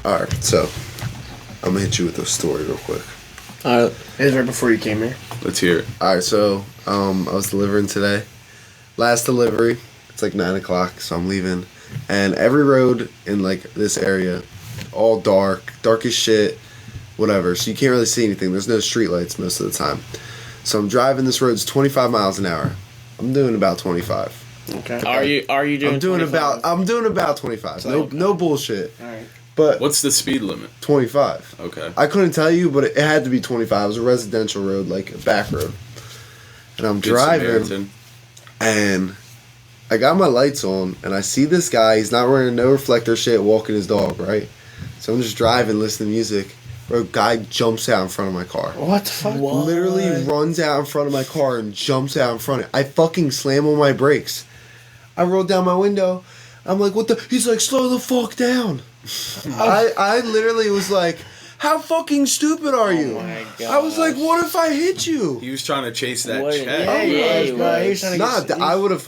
Alright, so I'm gonna hit you with a story real quick. It was right before you came here. Let's hear it. Alright, so I was delivering today. Last delivery. It's like 9 o'clock, so I'm leaving. And every road in like this area, all dark as shit, whatever. So you can't really see anything. There's no street lights most of the time. So I'm driving this road. It's 25 miles an hour. I'm doing about 25. Okay. Are you doing? I'm doing about 25. So, No bullshit. All right. But What's the speed limit? 25. Okay. I couldn't tell you, but it had to be 25. It was a residential road, like a back road. And I'm Good driving, Samaritan. and I got my lights on, and I see this guy. He's not wearing no reflector shit, walking his dog, right? So I'm just driving, listening to music. Bro, guy jumps out in front of my car. What the fuck? Literally runs out in front of my car and jumps out in front of it. I fucking slam on my brakes. I rolled down my window. I'm like, what the? He's like, slow the fuck down. I literally was like, how fucking stupid are you? Oh my God. I was like, what if I hit you? He was trying to chase that What? check. Yeah, he bro. He was was. trying to Nah, get, I would have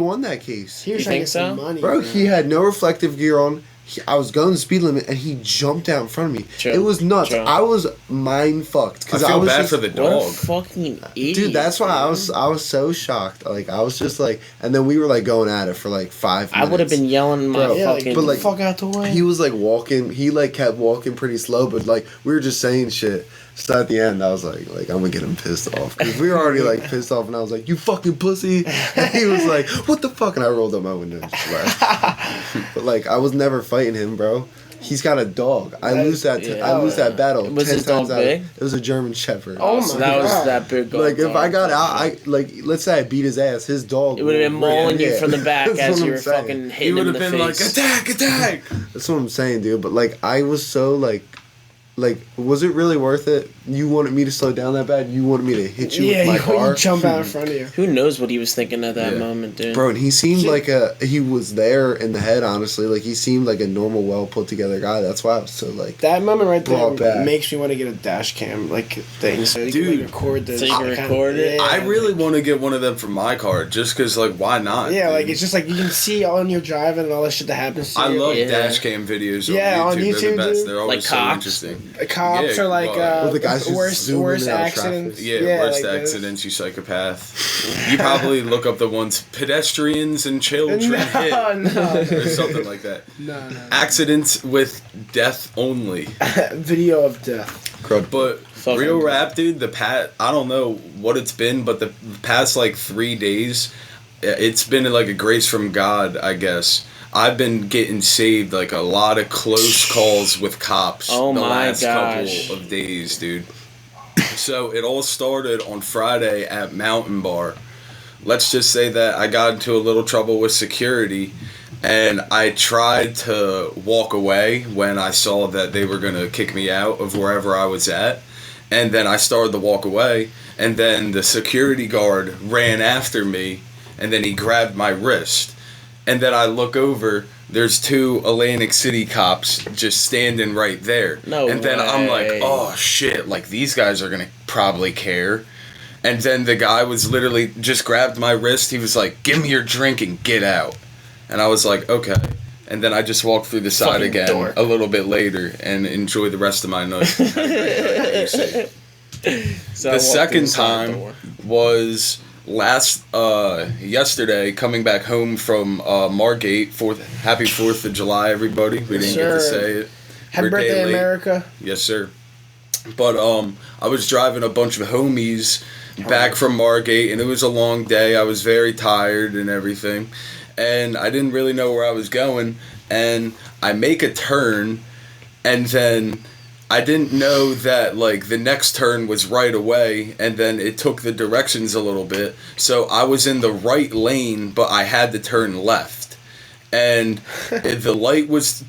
won that case. he was You trying to think get some so? money. Bro, he had no reflective gear on. I was going the speed limit, and he jumped out in front of me. Chill. It was nuts. Chill. I was mind fucked. I feel was bad just, for the What dog. a fucking idiot. Dude, that's why I was so shocked. Like, I was just like, and then we were like going at it for like 5 minutes. I would have been yelling my Bro, Yeah, fucking. but, like, fuck out the way. He was like walking. He like kept walking pretty slow, but like we were just saying shit. So at the end, I was like I'm gonna get him pissed off because we were already like pissed off, and I was like, "You fucking pussy!" And he was like, "What the fuck?" And I rolled up my window and just laughed. But like I was never fighting him, bro. He's got a dog. I lose that battle. Was 10 his dog times out. big? It was a German Shepherd. Oh so my that was God. that big. Like if dog. I got out, let's say I beat his ass. His dog It would have been mauling you from the back That's as what you I'm were saying. fucking He hitting would him in have the been like, face. attack! That's what I'm saying, dude. But like I was so like, was it really worth it? You wanted me to slow down that bad? You wanted me to hit you with my car? he jump out in front of you. Who knows what he was thinking at that Yeah. moment, dude? Bro, and he seemed like he was there in the head, honestly. Like, he seemed like a normal, well put together guy. That's why I was so, like, That moment right Brought there back. makes me want to get a dash cam like thing so you Dude. can like, record this. So you can record it? Yeah, I really want to get one of them for my car, just because, like, why not? Yeah, like dude? it's just like you can see on your driving and all that shit that happens to I you. love Yeah. dash cam videos on Yeah, YouTube. on They're YouTube, the best. dude. They're always Like so cops? interesting. Cops Yeah, are like well, the guys just worst zooming out of accidents. Yeah, worst like this. accidents, you psychopath. You probably look up the ones pedestrians and children hit. No, Or something like that. no. Accidents with death only. Video of death. But Fucking real good. rap, dude, I don't know what it's been, but the past like 3 days, it's been like a grace from God, I guess. I've been getting saved like a lot of close calls with cops Oh the my last gosh. couple of days, dude. So it all started on Friday at Mountain Bar. Let's just say that I got into a little trouble with security, and I tried to walk away when I saw that they were going to kick me out of wherever I was at. And then I started to walk away, and then the security guard ran after me, and then he grabbed my wrist. And then I look over, there's 2 Atlantic City cops just standing right there. No And then I'm like, way. oh shit, like these guys are going to probably care. And then the guy was literally just grabbed my wrist. He was like, give me your drink and get out. And I was like, okay. And then I just walked through the side Fucking again dork. a little bit later and enjoyed the rest of my night. Had a great night. Be safe. So I The walked second through the side time door. was yesterday, coming back home from Margate. Happy 4th of July, everybody. We didn't get to Sure. say it. Happy We're a day birthday, late. America. Yes, sir. But I was driving a bunch of homies back from Margate, and it was a long day. I was very tired and everything, and I didn't really know where I was going. And I make a turn, and then I didn't know that like the next turn was right away, and then it took the directions a little bit. So I was in the right lane, but I had to turn left. And the light was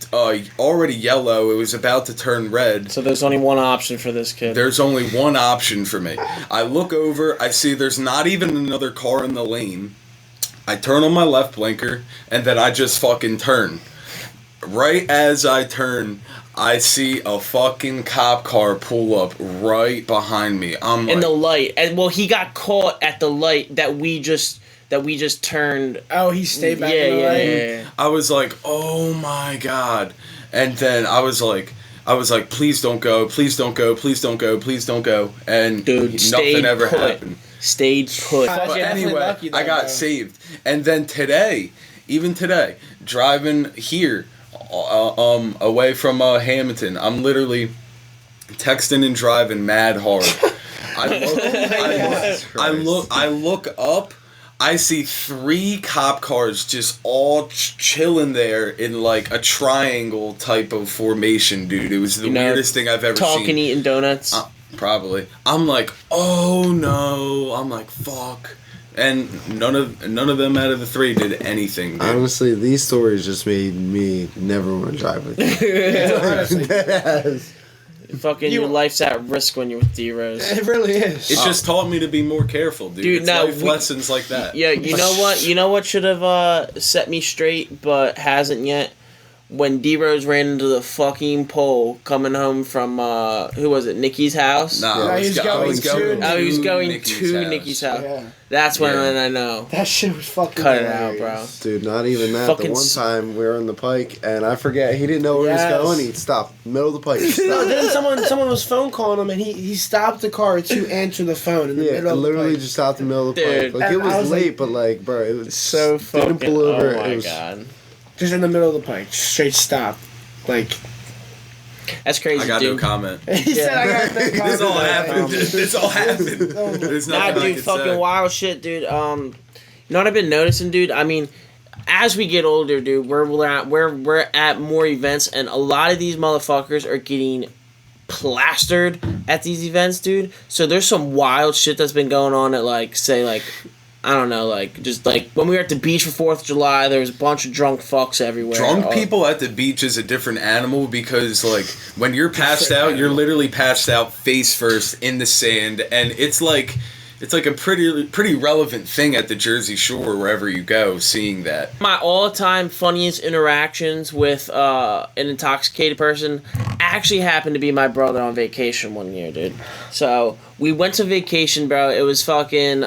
already yellow. It was about to turn red. So there's only one option for this kid. There's only one option for me. I look over, I see there's not even another car in the lane. I turn on my left blinker, and then I just fucking turn. Right as I turn, I see a fucking cop car pull up right behind me. I'm like, in the light. And well, he got caught at the light that we just turned. Oh, he stayed back Yeah, in the yeah, lane. yeah, yeah. I was like, oh my God. And then I was like, please don't go, please don't go, please don't go, please don't go. And Dude, nothing ever happened. Stayed put. But But you're definitely anyway, lucky, though, I got bro. saved. And then today, even today, driving here, away from Hamilton, I'm literally texting and driving mad hard. I look up. I see 3 cop cars just all chilling there in like a triangle type of formation, dude. It was the weirdest thing I've ever seen. Talking, eating donuts. Probably. I'm like, oh no. I'm like, fuck. And none of them out of the 3 did anything, dude. Honestly, these stories just made me never want to drive with you. Honestly. Fucking your life's at risk when you're with D-Rose. It really is. It just taught me to be more careful, dude. Dude, It's no, life lessons like that. Yeah, you know what? You know what should have set me straight, but hasn't yet? When D-Rose ran into the fucking pole coming home from, who was it, Nikki's house? Nah, Yeah, I he was was going going to Oh, he was going Nikki's to house. Nikki's house. Yeah. That's when Yeah. I know. That shit was fucking Cut it out, hilarious. bro. Dude, not even that. Fucking The one time we were on the pike, and I forget, he didn't know where Yes. he was going. He stopped, middle of the pike. No, Stopped. then someone was phone calling him, and he stopped the car to answer the phone in the Yeah, middle of literally the just stopped in the middle of the Dude. pike. Like, it And I was was late, like- but like, bro, it was So fucking, didn't pull over. oh my It was, god. just in the middle of the pike, straight stop. Like That's crazy, I got dude. no comment. he said, I got no comment. This all happened. This all happened. There's Nah, nothing I dude, can fucking say. wild shit, dude. You know what I've been noticing, dude? I mean, as we get older, dude, we're at more events, and a lot of these motherfuckers are getting plastered at these events, dude. So there's some wild shit that's been going on at, like, say, like, I don't know, like, just, like, when we were at the beach for 4th of July, there was a bunch of drunk fucks everywhere. Drunk Oh, people at the beach is a different animal because, like, when you're passed out, you're literally passed out face first in the sand, and it's like a pretty relevant thing at the Jersey Shore wherever you go, seeing that. My all-time funniest interactions with an intoxicated person actually happened to be my brother on vacation one year, dude. So, we went to vacation, bro. It was fucking,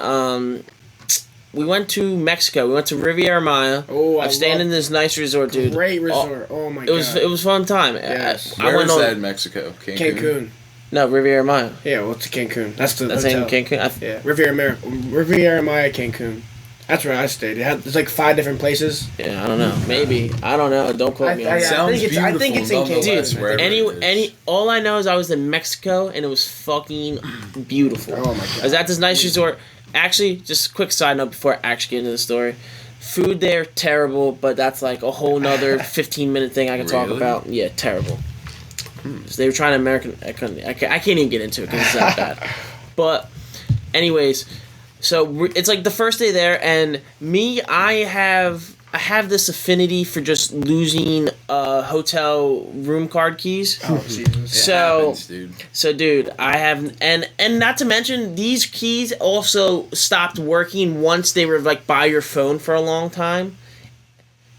we went to Mexico. We went to Riviera Maya. Oh, I'm staying in this nice resort, dude. Great resort. Oh my god. It was fun time. Yes. I Where went is on that in Mexico? Cancun. No, Riviera Maya. Yeah, well, it's Cancun. That's the That's hotel. in Cancun. Yeah, Riviera Maya, Cancun. That's where I stayed. There's like 5 different places. Yeah, I don't know. Maybe. I don't know. Don't quote me on I that. Sounds I think it's in beautiful, Cancun. nonetheless, wherever it is. All I know is I was in Mexico and it was fucking beautiful. Oh my god. I was at this nice resort. Actually, just a quick side note before I actually get into the story. Food there, terrible, but that's like a whole nother 15-minute thing I can talk Really? about. Yeah, terrible. So they were trying to American. I can't even get into it because it's that bad. But, anyways, so it's like the first day there, and I have this affinity for just losing hotel room card keys. Oh Jesus. It So, happens, dude. so dude, I have, and not to mention these keys also stopped working once they were like by your phone for a long time.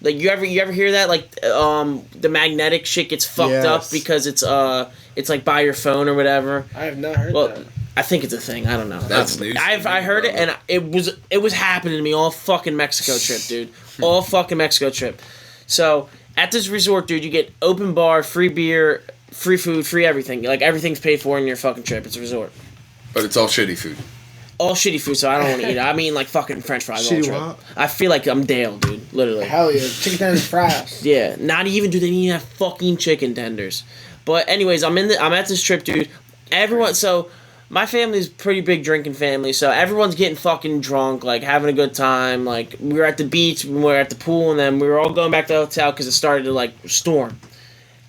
Like you ever hear that, like the magnetic shit gets fucked up Yes. because it's like by your phone or whatever. I have not heard Well, that. I think it's a thing. I don't know. That's news to I me, heard it, bro. and it was happening to me all fucking Mexico trip, dude. All fucking Mexico trip. So at this resort, dude, you get open bar, free beer, free food, free everything. Like everything's paid for in your fucking trip. It's a resort. But it's all shitty food. All shitty food, so I don't want to eat it. I mean, like fucking French fries all Shitty trip. what? I feel like I'm Dale, dude. Literally. Hell yeah, chicken tenders, fries. Yeah, not even do they even have fucking chicken tenders. But anyways, I'm at this trip, dude. So my family's a pretty big drinking family, so everyone's getting fucking drunk, like having a good time. Like we were at the beach, we were at the pool, and then we were all going back to the hotel because it started to like storm.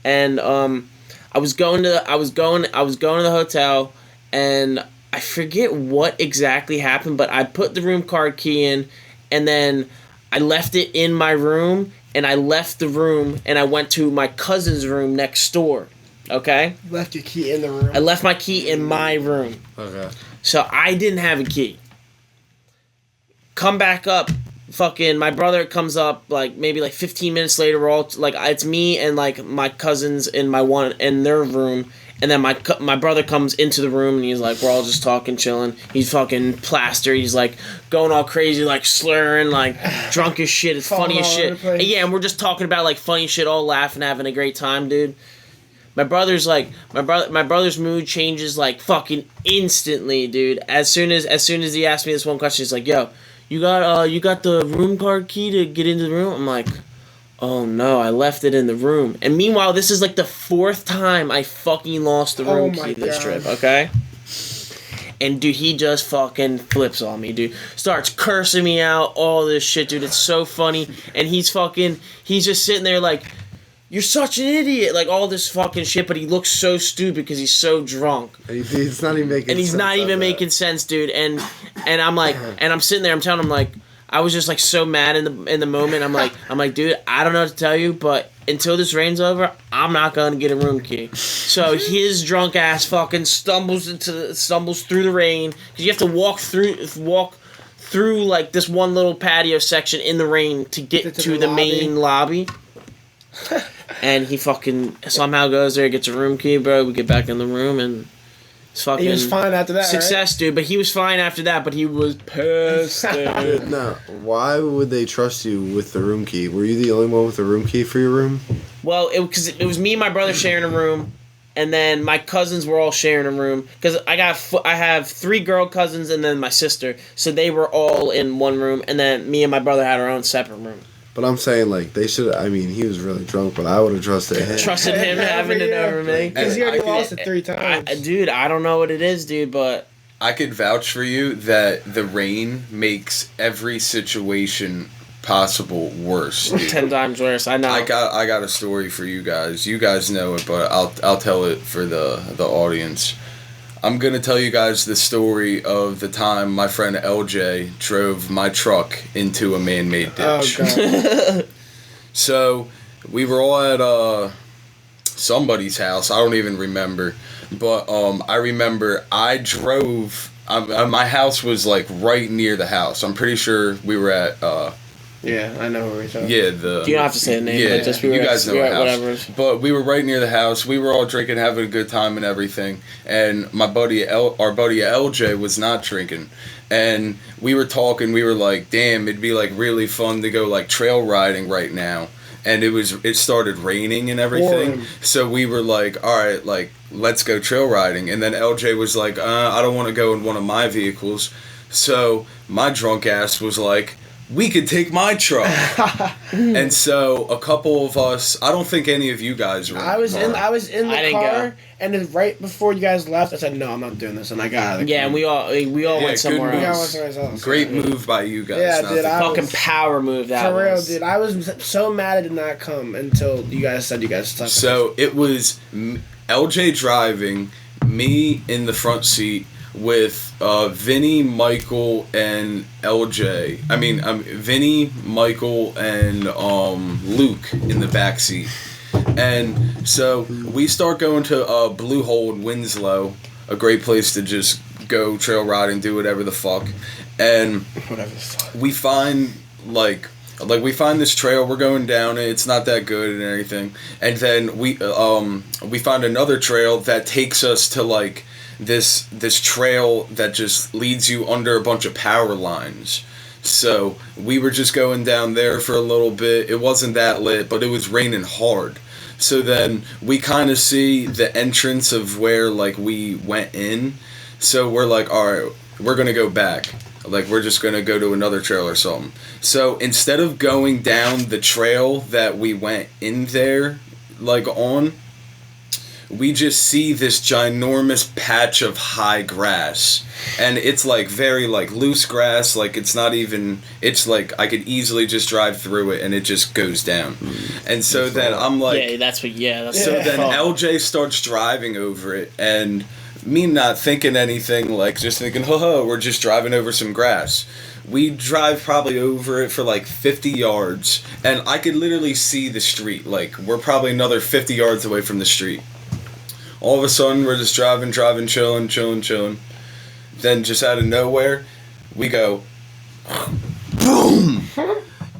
And I was going to the hotel, and I forget what exactly happened, but I put the room card key in, and then I left it in my room, and I left the room, and I went to my cousin's room next door. Okay? Left your key in the room. I left my key in my room. Okay. So I didn't have a key. Come back up fucking my brother comes up like maybe like 15 minutes later. We're all like, it's me and like my cousins in their room, and then my brother comes into the room and he's like, we're all just talking, chilling. He's fucking plastered. He's like going all crazy, like slurring, like drunk as shit. It's funny as shit. And yeah, and we're just talking about like funny shit, all laughing, having a great time, dude. My brother's mood changes like fucking instantly, dude. As soon as he asked me this one question, he's like, "Yo, you got the room card key to get into the room?" I'm like, "Oh no, I left it in the room." And meanwhile, this is like the 4th time I fucking lost the room key this trip. Okay. And dude, he just fucking flips on me, dude. Starts cursing me out, all this shit, dude. It's so funny. And he's just sitting there like, "You're such an idiot," like all this fucking shit, but he looks so stupid because he's so drunk. He's not even making sense. And he's not even making sense, dude. And I'm like, and I'm sitting there, I'm telling him like, I was just like so mad in the moment. I'm like, dude, I don't know what to tell you, but until this rain's over, I'm not gonna get a room key. So his drunk ass fucking stumbles through the rain, because you have to walk through like this one little patio section in the rain to get to the main lobby. And he fucking somehow goes there, gets a room key, bro. We get back in the room, and it's fucking... He was fine after that, success, right? Dude. But he was fine after that, but he was pissed, dude. No, why would they trust you with the room key? Were you the only one with the room key for your room? Well, because it was me and my brother sharing a room, and then my cousins were all sharing a room. Because I have 3 girl cousins and then my sister, so they were all in one room, and then me and my brother had our own separate room. But I'm saying, like, they should... I mean, he was really drunk, but I would have trusted him. Trusted him having to know me. Because he already lost it 3 times. Dude, I don't know what it is, dude, but... I could vouch for you that the rain makes every situation possible worse. 10 times worse, I know. I got a story for you guys. You guys know it, but I'll tell it for the audience. I'm going to tell you guys the story of the time my friend LJ drove my truck into a man-made ditch. Oh, God. So, we were all at somebody's house. I don't even remember. But I remember I drove... my house was, like, right near the house. I'm pretty sure we were at... yeah, I know where we're talking. Yeah, you don't have to say the name, yeah, but just you guys know our house. whatever. But we were right near the house. We were all drinking, having a good time and everything. And our buddy LJ was not drinking. And we were talking. We were like, "Damn, it'd be like really fun to go like trail riding right now." And it started raining and everything. Warm. So we were like, "All right, like let's go trail riding." And then LJ was like, "I don't want to go in one of my vehicles." So my drunk ass was like, "We could take my truck." And so a couple of us, I don't think any of you guys were. I was in the didn't car, go. and then right before you guys left, I said, "No, I'm not doing this," and I got out of the Yeah, car. and we all went somewhere good We all else. went somewhere else. Great move by you guys. Yeah, not dude, to- Fucking power move that For real, was. dude. I was so mad I did not come until you guys said you guys stuck. So it was LJ driving, me in the front seat with Vinny, Michael, and LJ. I mean, Vinny, Michael, and Luke in the back seat. And so we start going to Blue Hole in Winslow, a great place to just go trail riding, do whatever the fuck. And Whatever the fuck. we find we find this trail, we're going down it, it's not that good and everything, and then we find another trail that takes us to like this trail that just leads you under a bunch of power lines. So we were just going down there for a little bit. It wasn't that lit, but it was raining hard. So then we kind of see the entrance of where like we went in. So we're like, all right, we're gonna go back. Like, we're just going to go to another trail or something. So, instead of going down the trail that we went in there, like, on, we just see this ginormous patch of high grass. And it's, like, very, like, loose grass. Like, it's not even... It's, like, I could easily just drive through it, and it just goes down. And so then I'm like... Yeah, that's what... Yeah, that's So what then I thought. LJ starts driving over it, and... me not thinking anything, like just thinking, we're just driving over some grass. We drive probably over it for like 50 yards, and I could literally see the street. Like, we're probably another 50 yards away from the street. All of a sudden, we're just driving, chilling. Then just out of nowhere, we go, boom!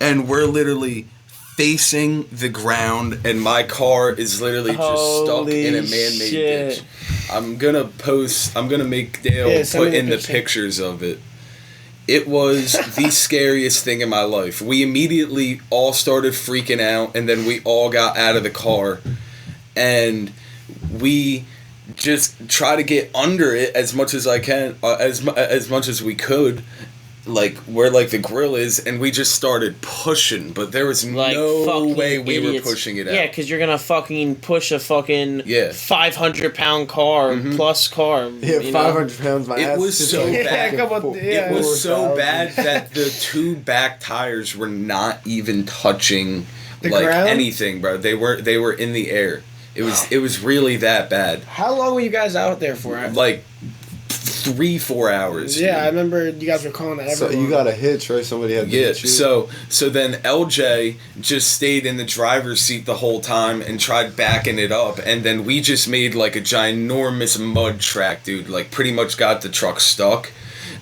and we're literally facing the ground, and my car is literally just stuck in a man-made ditch. I'm gonna make Dale put in the pictures of it. It was the scariest thing in my life. We immediately all started freaking out, and then we all got out of the car, and we just try to get under it as much as I can, as much as we could, like where like the grill is, and we just started pushing, but there was like no way we idiots. were pushing it out. Yeah, because you're gonna fucking push a fucking 500-pound car plus car. Yeah, 500 pounds. My ass was is so like bad. It was so 4,000. bad that the two back tires were not even touching The like ground? anything, bro. They were in the air. It was really that bad. How long were you guys out there for? Like 3-4 hours. Yeah, dude. I remember you guys were calling that So everyone. you got a hitch, right? Somebody had to Yeah, hit you. so then LJ just stayed in the driver's seat the whole time and tried backing it up, and then we just made like a ginormous mud track, dude. Like pretty much got the truck stuck.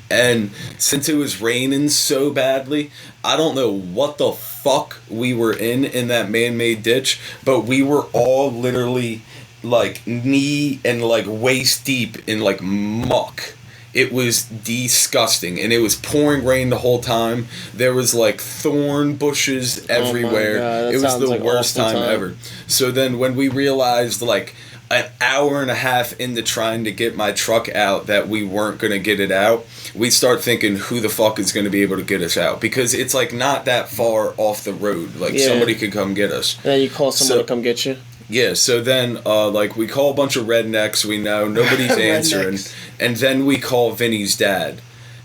And since it was raining so badly, I don't know what the fuck we were in that man-made ditch, but we were all literally like knee and like waist deep in like muck. It was disgusting, and it was pouring rain the whole time. There was like thorn bushes everywhere. God, it was sounds the like worst awful time ever. So then when we realized like an hour and a half into trying to get my truck out that we weren't going to get it out, we start thinking who the fuck is going to be able to get us out, because it's like not that far off the road. Like somebody could come get us. And then you call someone to come get you. Yeah, so then, like, we call a bunch of rednecks we know, nobody's answering, and then we call Vinny's dad,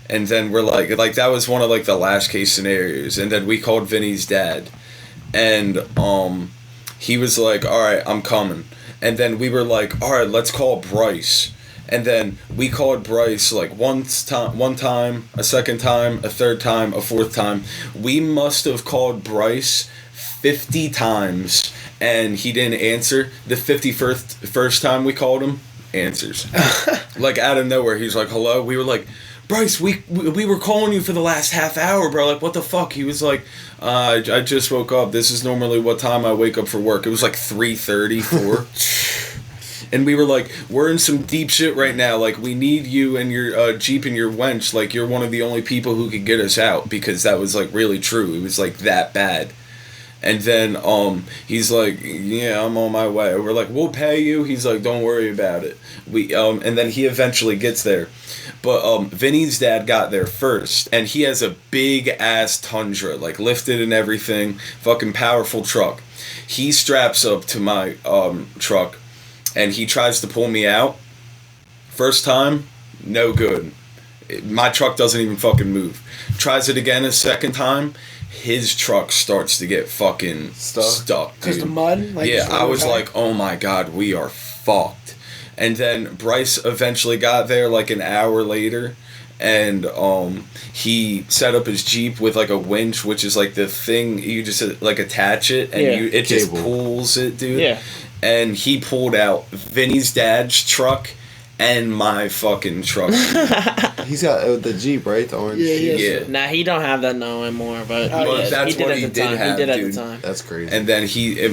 and then we're like, that was one of, like, the last case scenarios, and then we called Vinny's dad, and, he was like, alright, I'm coming, and then we were like, alright, let's call Bryce, and then we called Bryce, like, one time, a second time, a third time, a fourth time. We must have called Bryce 50 times, and he didn't answer. The 51st time we called him, answers. Like, out of nowhere, he's like, hello? We were like, Bryce, we were calling you for the last half hour, bro. Like, what the fuck? He was like, I just woke up. This is normally what time I wake up for work. It was like 3:30, 4. And we were like, we're in some deep shit right now. Like, we need you and your Jeep and your wench. Like, you're one of the only people who could get us out, because that was, like, really true. It was, like, that bad. And then he's like, yeah, I'm on my way. We're like, we'll pay you. He's like, don't worry about it. And then he eventually gets there. But Vinny's dad got there first, and he has a big ass Tundra, like lifted and everything, fucking powerful truck. He straps up to my truck, and he tries to pull me out. First time, no good. My truck doesn't even fucking move. Tries it again a second time. His truck starts to get fucking stuck. Because the mud? Like, yeah, I was like, oh my god, we are fucked. And then Bryce eventually got there like an hour later, and he set up his Jeep with like a winch, which is like the thing you just like attach it, and it just pulls it, dude. Yeah. And he pulled out Vinny's dad's truck and my fucking truck. He's got the Jeep, right? The orange. Yeah. Nah, he don't have that no anymore, but That's what he did have, He did dude. at the time. That's crazy. And then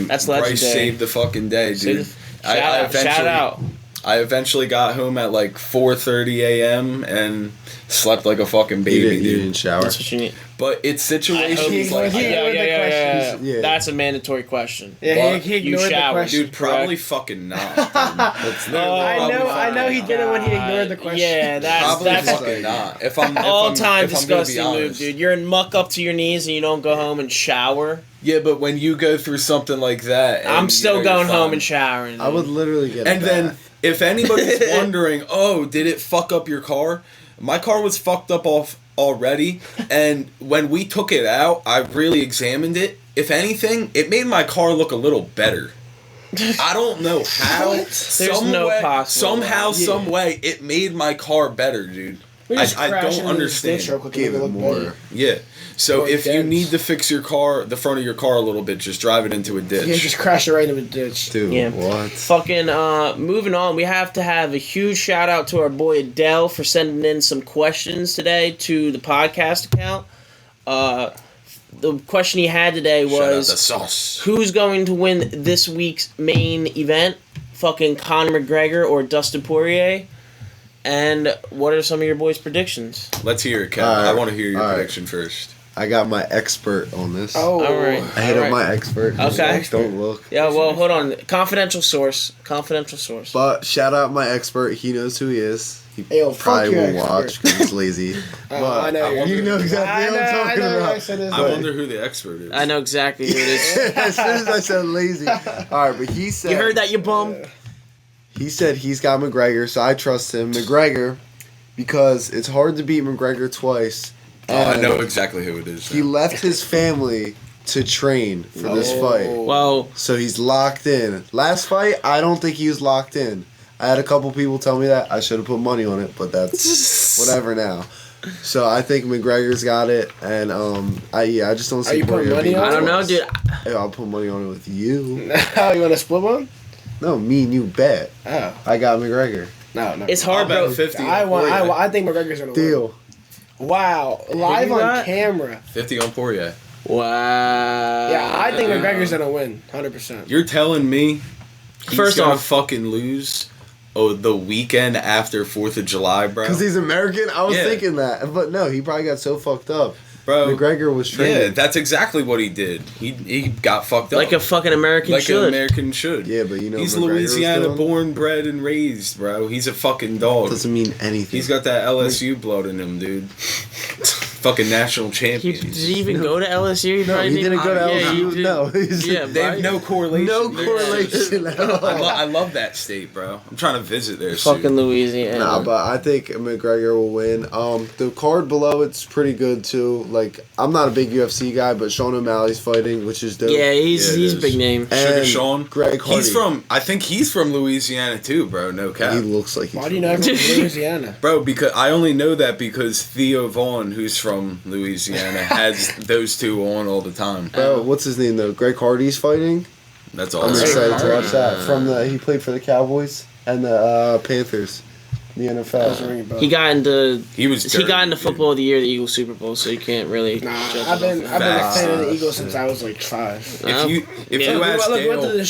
That's Bryce legendary. saved the fucking day, dude. Shout out. I eventually got home at like 4:30 a.m. and slept like a fucking baby, dude. You didn't shower. That's what you need. But it's situations like Yeah. That's a mandatory question. Yeah, he ignored the question. Dude, probably fucking not. Dude. That's I know he did it when he ignored the question. Yeah, that's fucking not. If I'm all-time if I'm gonna be disgusting move, honest. dude. You're in muck up to your knees and you don't go home and shower. Yeah, but when you go through something like that, I'm still going home and showering. I would literally get. And then, if anybody's wondering, oh, did it fuck up your car? My car was fucked up already, and when we took it out, I really examined it. If anything, it made my car look a little better. I don't know how. Somehow, some way, it made my car better, dude. I don't understand. Gave it more. Yeah. So Or if you dents. need to fix your car, the front of your car a little bit, just drive it into a ditch. Yeah, just crash it right into a ditch. Dude, Yeah. what? Fucking moving on, we have to have a huge shout out to our boy Adele for sending in some questions today to the podcast account. the question he had today Shout out the was sauce. who's going to win this week's main event? Fucking Conor McGregor or Dustin Poirier? And what are some of your boys' predictions? Let's hear it, Kevin. I want to hear your prediction first. I got my expert on this. Oh, All right. I hit up my expert. Okay. Don't look. Yeah, well, hold on. Confidential source. But shout out my expert. He knows who he is. He Yo, fuck probably your won't watch because he's lazy. But I know. you know exactly what I'm talking about. I wonder who the expert is. I know exactly who it is. As soon as I said lazy. Alright, but he said... You heard that, you bum? He said he's got McGregor, so I trust him. McGregor, because it's hard to beat McGregor twice. I know exactly who it is. He left his family to train for this fight. Well, So he's locked in. Last fight, I don't think he was locked in. I had a couple people tell me that. I should have put money on it, but that's whatever now. So I think McGregor's got it, and I just don't see. Are you putting Poirier money beating on I don't know, twice. dude. Yeah, I'll put money on it with you. Oh, you want to split one? No, me and you bet. Oh, I got McGregor. no. It's I'll hard, bet bro. 50 I on want. Poirier. I think McGregor's gonna win. Deal. Wow, live you on got? camera. 50 on Poirier. Wow. Yeah, I think McGregor's gonna win, 100%. You're telling me he's First gonna off- fucking lose the weekend after 4th of July, bro? Because he's American? I was Yeah. thinking that. But no, he probably got so fucked up. Bro, McGregor was yeah, training. that's exactly what he did. He got fucked up. Like a fucking American Like should. an American should. Yeah, but you know he's what McGregor was Louisiana doing? born, bred, and raised, bro. He's a fucking dog. Doesn't mean anything. He's got that LSU blood in him, dude. Fucking national Did champions. he even go to LSU? No, he didn't go to Yeah, LSU. he did. No, he's Yeah, They have right? no correlation. no there. correlation at all. I love that state, bro. I'm trying to visit there Fucking soon. Louisiana. Nah, but I think McGregor will win. The card below it's pretty good too. Like I'm not a big UFC guy, but Sean O'Malley's fighting, which is dope. Yeah, he's Yeah, it he's a is. big name. Sugar And Sean. Greg Hardy. I think he's from Louisiana too, bro. No cap. He looks like he's Why do you know everyone from Louisiana? Bro, because I only know that because Theo Vaughn, who's from Louisiana, has those two on all the time. Bro, what's his name though? Greg Hardy's fighting. That's I'm all. Greg excited to Hardy. watch that. He played for the Cowboys and the Panthers, the Doesn't NFL. ring a bell. He got into He was. he got into dirty, football of the year, the Eagles Super Bowl, so you can't really. Nah, judge I've been it a Facts. fan of the Eagles since I was like 5. dude. If you Yeah. you ask We went to Dale, the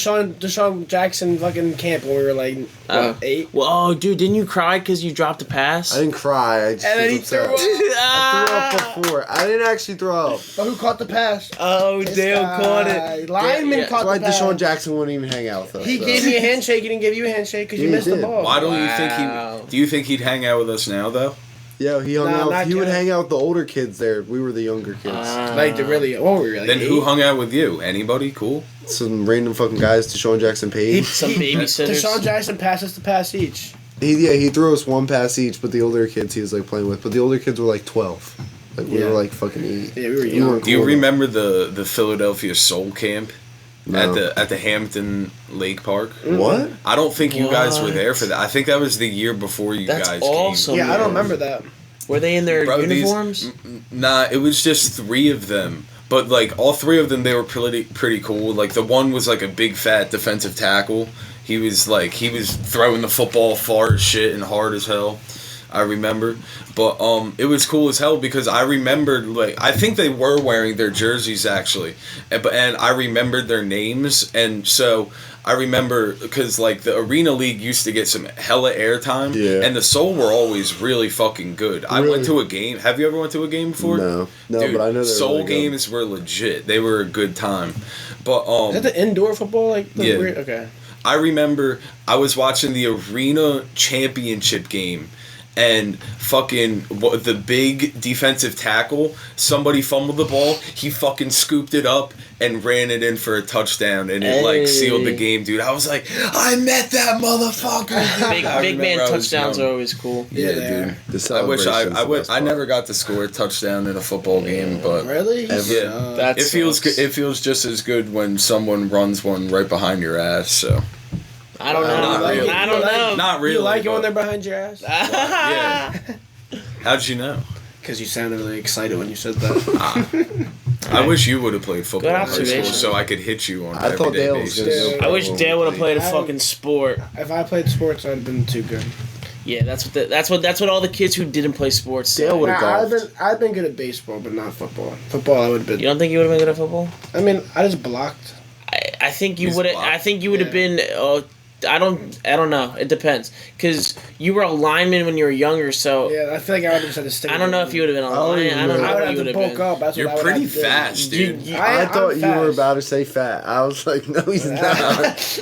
Deshaun Jackson fucking camp when we were like Uh, 8. Well, oh, dude, didn't you cry because you dropped a pass? I didn't cry. I just And then he was threw upset. up. I threw up before. I didn't actually throw up. But who caught the pass? Oh, This Dale guy. caught it. Lineman Yeah. caught That's why the pass. Deshaun Jackson wouldn't even hang out with us. He so. gave me a handshake. He didn't give you a handshake because you He missed the did. ball. why don't you Wow. think he? Do you think he'd hang out with us now though? Yeah, he hung Nah, out. not He would yet. hang out with the older kids there. We were the younger kids. Like the really, what were we like? Then 8? who hung out with you? Anybody? Cool. Some random fucking guys. Deshaun Jackson paid. Some babysitters. Deshaun Jackson passed us the pass each. He threw us one pass each, but the older kids he was like playing with. But the older kids were like 12. Like we Yeah. were like fucking 8. Yeah, we were We young. weren't Do you cool. remember the Philadelphia Soul Camp No. at the Hampton Lake Park? What? I don't think you guys were What? there for that. I think that was the year before you That's guys awesome. came. Yeah, I don't remember that. Were they in their Bro, these- uniforms? Nah, it was just 3 of them. But like all 3 of them, they were pretty cool. Like the one was like a big fat defensive tackle. He was throwing the football far as shit and hard as hell. I remember, but it was cool as hell because I remembered like I think they were wearing their jerseys actually, and I remembered their names, and so I remember because like the Arena League used to get some hella airtime, Yeah. and the Soul were always really fucking good. I Really? went to a game. Have you ever went to a game before? No, Dude, but I know they're Soul really good. games were legit. They were a good time, but Is that the indoor football? Like the Yeah. weird? Okay. I remember I was watching the Arena Championship game, and fucking the big defensive tackle, somebody fumbled the ball, he fucking scooped it up and ran it in for a touchdown, and it like sealed the Hey. game, dude. I was like, I met that motherfucker. dude." Big I big remember man I was touchdowns young. are always cool. Yeah, Yeah, they dude. are. The I wish celebration's the best I part. never got to score a touchdown in a football game, but Really? Ever. yeah. That It feels sucks. good. It feels just as good when someone runs one right behind your ass. So I don't know. Not really. I don't know. not really. You like it when but- they're behind your ass? Yeah. How'd you know? Because you sounded really excited when you said that. I wish you would have played football Good in high school observation. so I could hit you on an I thought everyday Dale was basis. gonna go. I wish Dale would have played a I- fucking sport. If I played sports, I'd have been too good. Yeah, that's what all the kids who didn't play sports say. Dale would've Nah, golfed. I've been good at baseball, but not football. Football, I would have You been. don't think you would have been good at football? I mean, I just blocked. I think you He's would have. blocked. I think you would have Yeah. been. I don't know. It depends, because you were a lineman when you were younger. So Yeah, I feel like I would have just had to stick. I don't know if you would have been a Oh, lineman. I don't yeah. know I would what have you would to have bulk been. up. That's what You're I would pretty have to do. fast, dude. I I'm thought you were fast. about to say fat. I was like, no, he's not.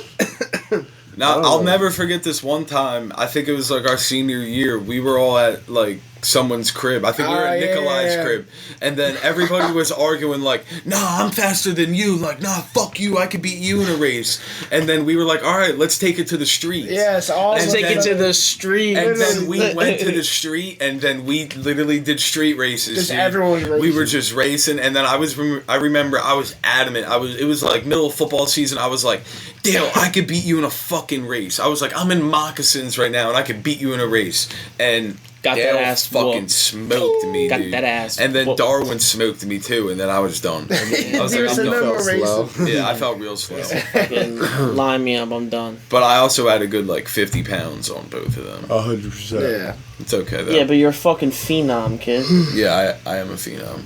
Now, Oh. I'll never forget this one time. I think it was like our senior year. We were all at like someone's crib. I think we were at yeah, Nikolai's yeah. crib. And then everybody was arguing like, nah, I'm faster than you. Like, nah, fuck you. I could beat you in a race. And then we were like, all right, let's take it to the streets. Yes, all And Let's then- take it to the street. And then we went to the street, and then we literally did street races. Just dude. everyone was We were racing. just racing, and then I remember I was adamant. It was like middle of football season. I was like, Dale, I could beat you in a fucking race. I was like, I'm in moccasins right now, and I could beat you in a race. And Got that Dale ass fucking whooped. smoked me, Got dude. that ass And then whooped. Darwin smoked me too, and then I was done. I was You like, said I'm no done. more Felt slow. racing. Yeah, I felt real slow. Fucking line me up. I'm done. But I also had a good like 50 pounds on both of them. 100%. Yeah. It's okay though. Yeah, but you're a fucking phenom, kid. Yeah, I am a phenom.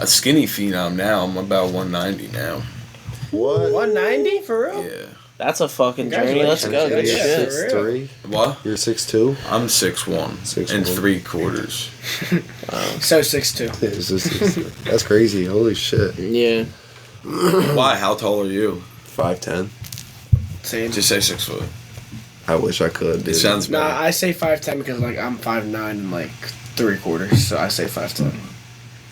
A skinny phenom now. I'm about 190 now. What? 190 for real? Yeah. That's a fucking journey. Let's go. Good Yeah. shit. 6'3"? What? You're 6'2"? I'm 6'1" 6'1". and 3/4. So 6'2". Yeah, it's just 6'2". That's crazy. Holy shit. Yeah. Why? How tall are you? 5'10". Same. Just say 6 foot. I wish I could, dude. It sounds Nah, better. I say 5'10" because like I'm 5'9" and like 3/4, so I say 5'10".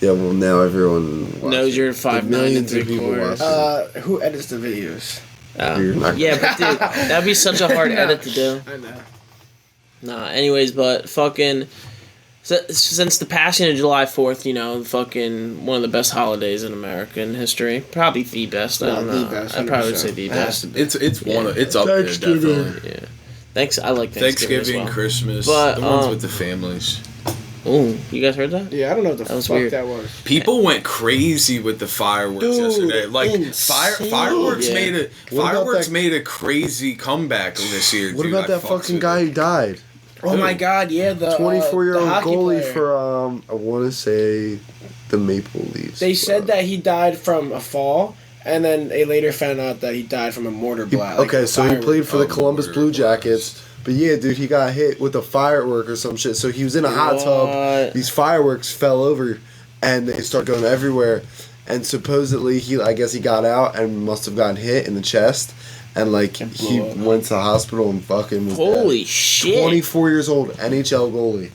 Yeah, well, now everyone Knows you're 5'9" and millions of people 3/4. watching. Who edits the videos? You're not- Yeah, but dude, that'd be such a hard edit to do. I know. Nah, anyways, but fucking. Since the passing of July 4th, you know, fucking one of the best holidays in American history. Probably the best. I don't The know. best, I'd probably 100%. say the It has best. to be. It's up there definitely. Yeah. Thanks. I like Thanksgiving. Thanksgiving, as well. Christmas, But, the ones um, with the families. Ooh, you guys heard that? Yeah, I don't know what the That was fuck weird. that was. People went crazy with the fireworks Dude, yesterday. Like insane. fireworks Yeah. What about that- made a crazy comeback this year. What dude. about I that fucks fucking with guy it. who died? Oh my god, yeah, the 24-year-old the hockey goalie player. for, I want to say, the Maple Leafs. They said that he died from a fall, and then they later found out that he died from a mortar blast. Okay, so he played for the Columbus mortar Blue blast. Jackets. But yeah, dude, he got hit with a firework or some shit. So he was in a hot tub. What? These fireworks fell over, and they started going everywhere. And supposedly, I guess he got out and must have gotten hit in the chest. And like And blew he up. went to the hospital and fucking was Holy dead. shit. 24 years old, NHL goalie.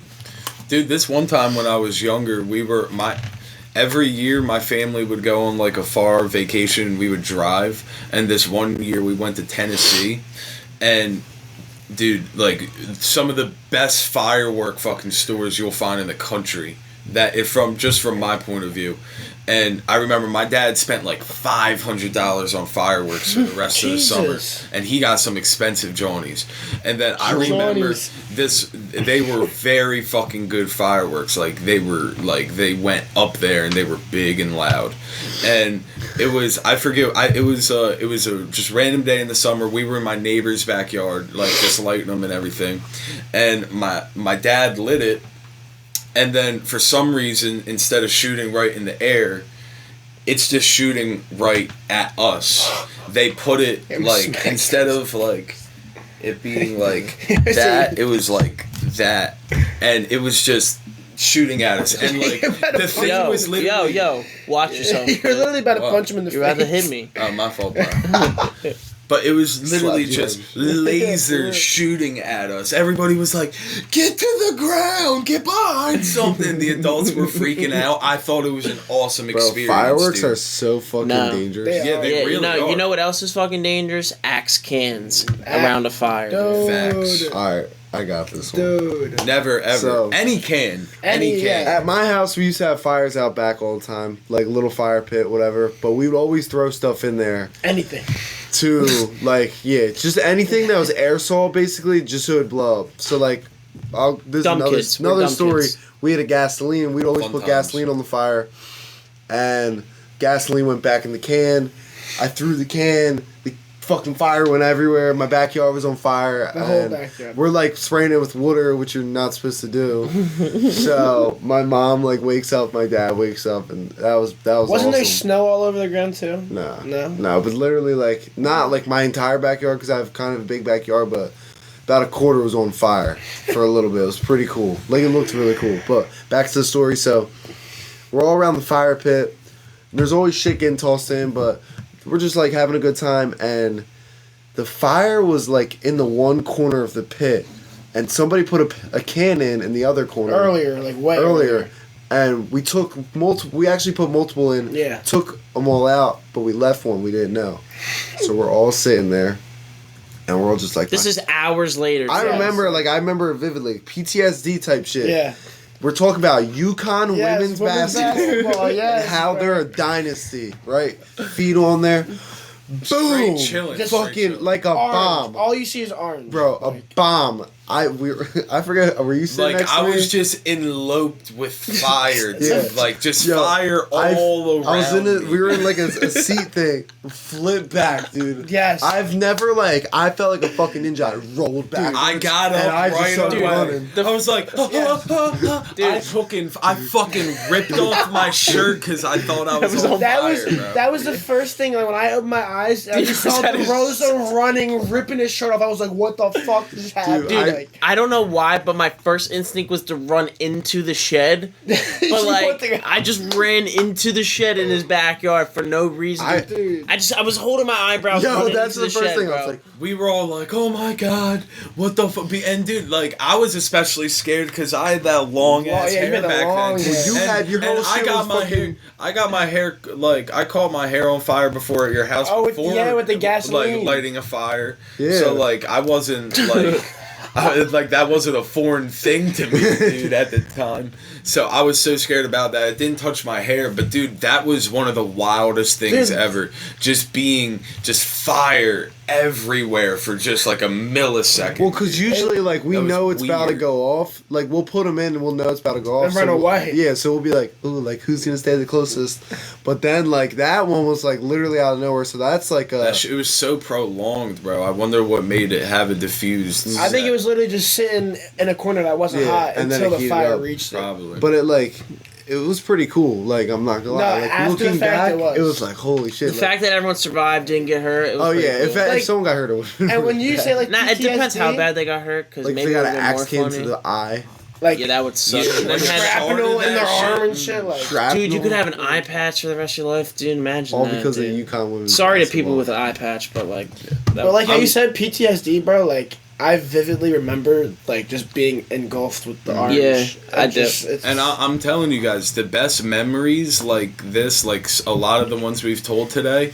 Dude, this one time when I was younger, every year my family would go on like a far vacation and we would drive. And this one year we went to Tennessee, and dude, like some of the best firework fucking stores you'll find in the country. From my point of view. And I remember my dad spent like $500 on fireworks for the rest of the summer, Jesus. and he got some expensive Johnnies. And then I remember Johnnies. they were very fucking good fireworks. Like they went up there and they were big and loud. And it was it was a just random day in the summer. We were in my neighbor's backyard, like just lighting them and everything. And my dad lit it. And then, for some reason, instead of shooting right in the air, it's just shooting right at us. They put it, like, instead of, like, it being like that, it was like that. And it was just shooting at us. And, like, the thing Yo, was literally... yo, watch yourself. You're literally about to What? punch him in the You're face. about to hit me. Oh, my fault, bro. But it was literally Slapped you just in the lasers shooting at us. Everybody was like, get to the ground, get behind something. The adults were freaking out. I thought it was an awesome Bro, experience. fireworks dude. are so fucking No. dangerous. They Yeah, they Yeah, really are. you know what else is fucking dangerous? Axe cans around a fire. Facts. Dude. Alright, I got this one. Dude. Never, ever. So- Any can. Any Any, can. yeah. At my house, we used to have fires out back all the time, like little fire pit, whatever. But we would always throw stuff in there Anything. to, like, yeah, just anything that was aerosol, basically, just so it'd blow up. So, like, this is Dumb another, kids. We're another dumb story. kids. We had a gasoline. We'd always Fun put times. gasoline on the fire, and gasoline went back in the can. I threw the can. The fucking fire went everywhere. My backyard was on fire. The whole backyard. We're like spraying it with water, which you're not supposed to do. So my mom like wakes up, my dad wakes up, and that was Wasn't awesome. there snow all over the ground too? No, but literally like not like my entire backyard because I have kind of a big backyard, but about a quarter was on fire for a little bit. It was pretty cool. Like it looked really cool. But back to the story. So we're all around the fire pit. There's always shit getting tossed in, but we're just like having a good time, and the fire was like in the one corner of the pit, and somebody put a can in the other corner Earlier, like way earlier, and we took multiple. We actually put multiple in. Yeah. Took them all out, but we left one we didn't know. So we're all sitting there, and we're all just like. This is hours later. I too. remember it vividly, PTSD type shit. Yeah. We're talking about UConn Yes, women's women's basketball. basketball, yes, and how bro. they're a dynasty, right? Feet on there. Boom! chilling. Just Fucking Straight like a Orange. bomb. All you see is orange. Bro, a bomb. I forget, were you sitting Like next to I me? was just enveloped with fire, dude. Yeah. Like just Yo, fire all around. I was in me. we were in like a seat thing. Flip back, dude. Yes. I've never like, I felt like a fucking ninja. I rolled back. I got and up I just right started away. running. I was like, I fucking ripped off my shirt because I thought I was on That fire, was bro. that was the first thing. Like when I opened my eyes, I just saw DeRozan running, ripping his shirt off. I was like, "What the fuck just happened?" Dude, Like, I don't know why, but my first instinct was to run into the shed. But like, I just ran into the shed in his backyard for no reason. dude. I was holding my eyebrows. Yo, running that's into the first shed, thing bro. I was like, We were all like, "Oh my god, what the fuck?" And dude, like, I was especially scared because I had that long ass yeah, you hair had the back long then. hair. You And- had your and whole I shit got was my fucking- hair. I got my hair like I caught my hair on fire before at your house. Oh, with- before, yeah, with the gasoline. like lighting a fire. Yeah. So like I wasn't like. Like that wasn't a foreign thing to me, dude, at the time. So I was so scared about that. It didn't touch my hair, but dude, that was one of the wildest things Dude. ever. Just fire everywhere for just like a millisecond. well, because usually, like, we That was know it's about to weird. go off. Like, we'll put them in and we'll know it's about to go off. And run we'll- away. Yeah, so we'll be like, ooh, like, who's going to stay the closest? But then, like, that one was, like, literally out of nowhere. So that's, like, That shit was so prolonged, bro. I wonder what made it have it diffused. I think it was literally just sitting in a corner that wasn't Yeah, hot and then until it the heated fire up. reached it. Probably. But it, like, it was pretty cool. Like, I'm not going to lie. No, Like, after the looking fact, back, it was. like, holy shit. The like, fact that everyone survived, didn't get hurt. It was oh, pretty yeah. cool. If Like- someone got hurt, it would And when you say like Nah, it depends how PTSD, bad they got hurt. Because like, maybe they it got would an have been more axe came funny. to the eye. like Yeah, that would suck. Yeah, And then like had- shrapnel in their that shit. arm and shit. Like, Shrapnel. dude, you could have an eye patch for the rest of your life. Dude, imagine All that. because dude. of UConn women's Sorry to basketball. people with an eye patch, but like, but like how I'm- you said PTSD, bro. Like I vividly remember like just being engulfed with the orange. Yeah, I do. And I'm telling you guys, the best memories like this, like a lot of the ones we've told today,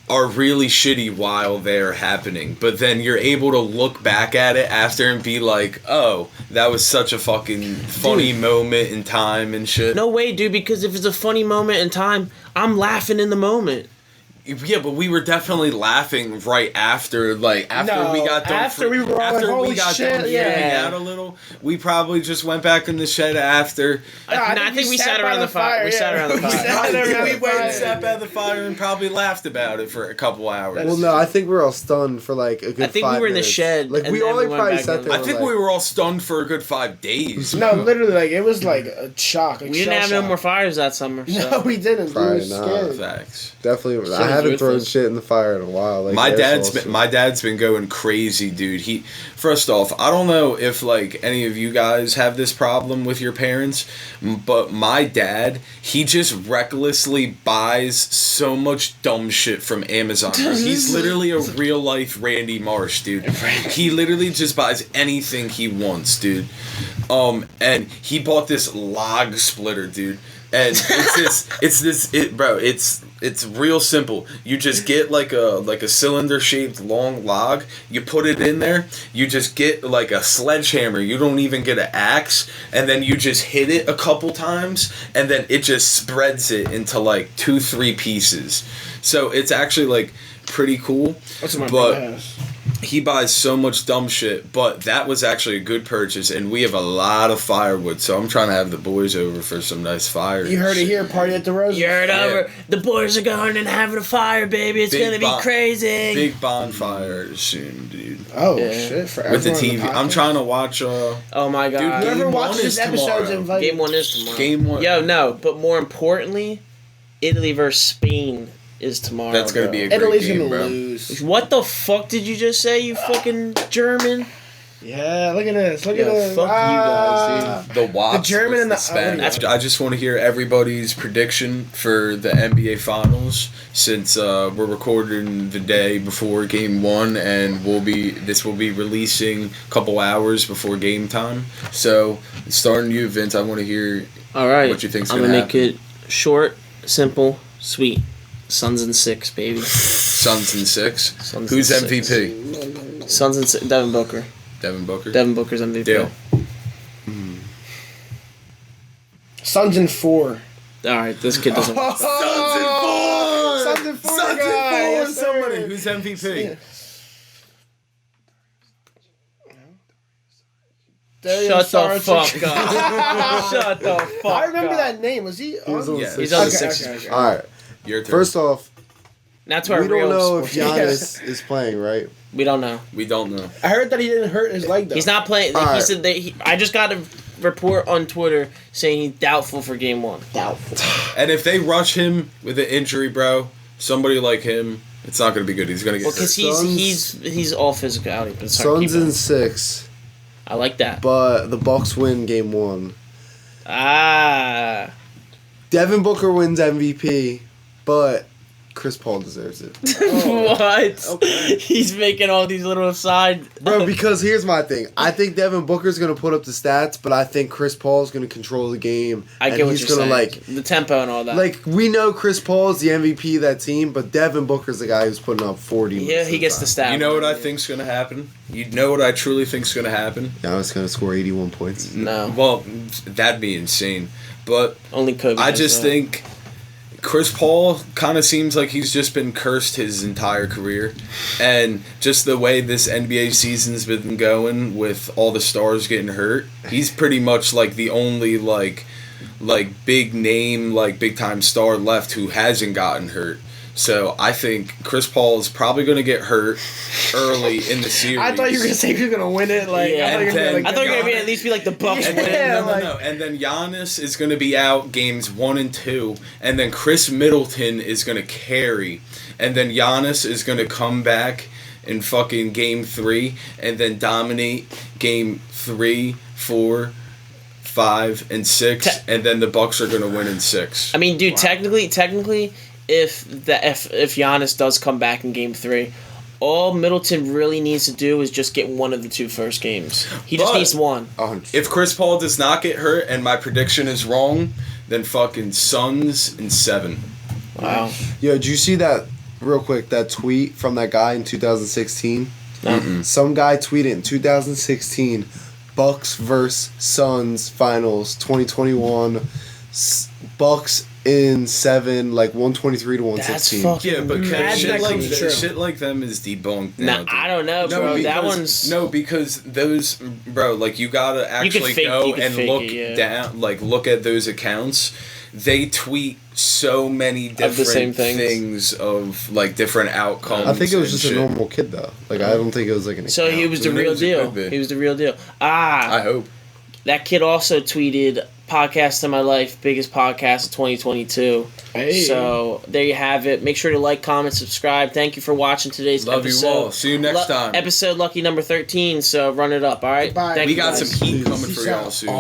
are really shitty while they're happening. But then you're able to look back at it after and be like, oh, that was such a fucking funny moment in time and shit. no way, dude. Because if it's a funny moment in time, I'm laughing in the moment. Yeah, but we were definitely laughing right after, like after No, we got done. after we were all like, after we "Holy got shit, done yeah." freaking out a little. We probably just went back in the shed after. I think we sat around the fire. We sat around the We fire. sat around we the went fire. and sat by the fire and probably laughed about it for a couple hours. Well, no, I think we were all stunned for like a good 5 I think we were in the minutes. shed, Like and we then only we went probably back sat in. there. I think like, we were all stunned for a good 5 days. No, literally, like it was like a shock. Like, We didn't shell have no shock. more fires that summer. So. No, we didn't. Dude. It was Probably not. scary. Facts. definitely. I Shit haven't was thrown ruthless. shit in the fire in a while. Like My airsoft dad's shit. been going crazy, dude. First off, I don't know if like any of you guys have this problem with your parents, but my dad, he just recklessly buys so much dumb shit from Amazon. He's literally a real life Randy Marsh, dude. He literally just buys anything he wants, dude. And he bought this log splitter, dude. And it's real simple. You just get like a cylinder shaped long log, you put it in there, you just get like a sledgehammer, you don't even get an axe, and then you just hit it a couple times, and then it just spreads it into like 2-3 pieces. So it's actually like pretty cool. That's what my but brother has. he buys so much dumb shit, but that was actually a good purchase, and we have a lot of firewood, so I'm trying to have the boys over for some nice fire. You heard it here, party at the Rose. You heard over. The boys are going and having a fire, baby. It's going to be crazy. Big bonfire soon, dude. Oh, shit. For with the TV. I'm trying to watch... oh, my God. Dude, whoever watches this episode's invited. Game 1 is tomorrow. Game 1. Yo, no, but more importantly, Italy versus Spain is tomorrow. That's going to be a great Italy's game, gonna bro. lose. What the fuck did you just say, you fucking German? Yeah, look at this. Look at this. Fuck you guys, dude. The Wops The German and the Spanish. I just want to hear everybody's prediction for the NBA Finals since we're recording the day before Game 1, and this will be releasing a couple hours before game time. So, starting you, Vince, I want to hear All right. what you think's I'm going to gonna make it short, simple, sweet. Suns in 6, baby. Suns in 6. Suns Who's in MVP? Suns in 6. Devin Booker. Devin Booker? Devin Booker's MVP. Deal. Suns in 4. Alright, this kid doesn't watch that. Suns in 4. Suns in 4. Yes, Somebody. sir. Who's MVP? Shut the fuck up. Shut the fuck up. I remember that name. Was he on? was on the Yeah. He's on the Okay, Sixers. okay. All right. Your turn. First off, That's where we real don't know if sports- Giannis is playing, right? We don't know. We don't know. I heard that he didn't hurt his leg, though. He's not playing. Like, he Alright. said that I just got a report on Twitter saying he's doubtful for game 1. Doubtful. And if they rush him with an injury, bro, somebody like him, it's not going to be good. He's going to get Well, because hurt. he's all physicality. But sorry, Suns in 6, I like that. but the Bucks win game 1. Ah. Devin Booker wins MVP, but Chris Paul deserves it. What? Okay. He's making all these little side. Bro, because here's my thing. I think Devin Booker's going to put up the stats, but I think Chris Paul's going to control the game. I and get what he's you're gonna, saying. The tempo and all that. Like, we know Chris Paul's the MVP of that team, but Devin Booker's the guy who's putting up 40. yeah, most he of gets time. the stat. You know what I think's going to happen? You know what I truly think's going to happen? Giannis going to score 81 points. No. Well, that'd be insane. But Only Kobe. I does just that. think Chris Paul kind of seems like he's just been cursed his entire career. And just the way this NBA season's been going with all the stars getting hurt, he's pretty much like the only like big name, like big time star left who hasn't gotten hurt. So I think Chris Paul is probably going to get hurt early in the series. I thought you were going to say he was going to win it. Like, Yeah. I thought you were And going I to thought you were gonna be at least be like the Bucks And win. then, Yeah, no. And then Giannis is going to be out games 1 and 2. And then Chris Middleton is going to carry. And then Giannis is going to come back in fucking game 3. And then dominate game 3, 4, 5, and 6. And then the Bucks are going to win in 6. I mean, dude, technically, if Giannis does come back in game 3, all Middleton really needs to do is just get one of the 2 first games. He just But- needs one. 100%. If Chris Paul does not get hurt and my prediction is wrong, then fucking Suns in 7. Wow. Yo, did you see that, real quick, that tweet from that guy in 2016? Some guy tweeted in 2016, Bucks versus Suns finals 2021, Bucks in 7, like 123 to 116. That's fucking Yeah, but mad. shit like them is debunked now. Nah, dude. I don't know, bro. That one's because those, bro, like you gotta actually you go can and fake look it, yeah. down, like look at those accounts. They tweet so many different same things. things of like different outcomes. I think it was and just a shit. normal kid, though. Like, I don't think it was like an So account. he was the Who real knows, it deal. could be. He was the real deal. I hope. That kid also tweeted Podcast2MyLife, biggest podcast of 2022. Hey. So there you have it. Make sure to like, comment, subscribe. Thank you for watching today's Love episode. you all. See you next time. Episode lucky number 13. So run it up. All right. Bye. Thank We you got guys. some heat coming Peace for y'all out. soon.